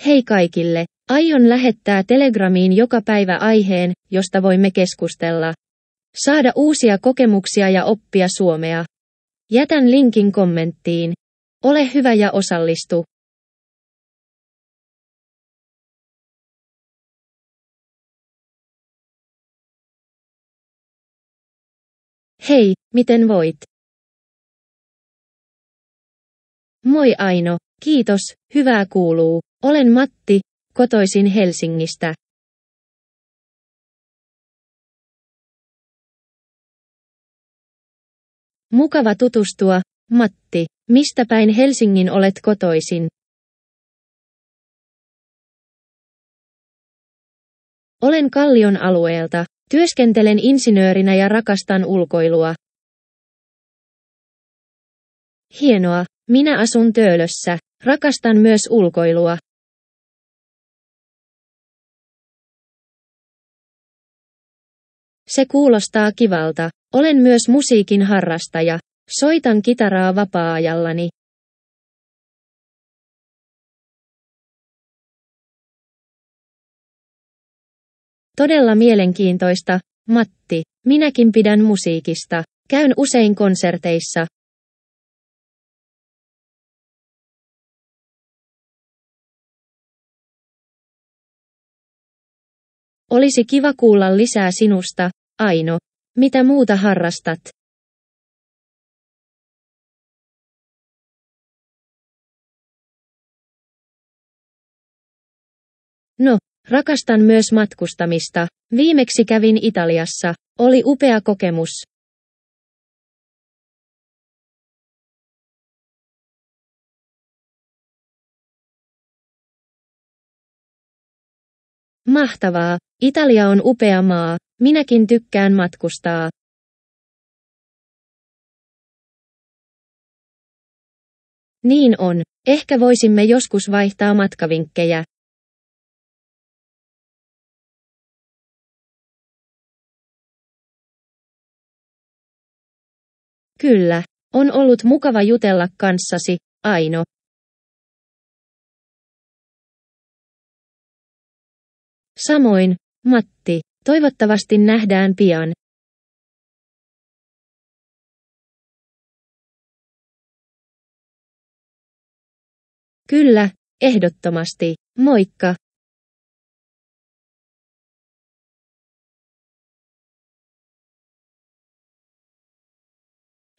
Hei kaikille! Aion lähettää Telegramiin joka päivä aiheen, josta voimme keskustella. Saada uusia kokemuksia ja oppia suomea. Jätän linkin kommenttiin. Ole hyvä ja osallistu. Hei, miten voit? Moi Aino, kiitos, hyvää kuuluu. Olen Matti, kotoisin Helsingistä. Mukava tutustua, Matti. Mistä päin Helsingin olet kotoisin? Olen Kallion alueelta. Työskentelen insinöörinä ja rakastan ulkoilua. Hienoa, minä asun Töölössä. Rakastan myös ulkoilua. Se kuulostaa kivalta. Olen myös musiikin harrastaja. Soitan kitaraa vapaa-ajallani. Todella mielenkiintoista, Matti. Minäkin pidän musiikista. Käyn usein konserteissa. Olisi kiva kuulla lisää sinusta, Aino. Mitä muuta harrastat? No, rakastan myös matkustamista. Viimeksi kävin Italiassa. Oli upea kokemus. Mahtavaa. Italia on upea maa. Minäkin tykkään matkustaa. Niin on. Ehkä voisimme joskus vaihtaa matkavinkkejä. Kyllä. On ollut mukava jutella kanssasi, Aino. Samoin, Matti. Toivottavasti nähdään pian. Kyllä, ehdottomasti. Moikka!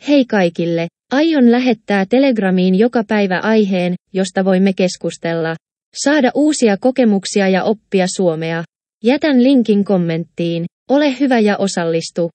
Hei kaikille! Aion lähettää Telegramiin joka päivä aiheen, josta voimme keskustella. Saada uusia kokemuksia ja oppia suomea. Jätän linkin kommenttiin. Ole hyvä ja osallistu.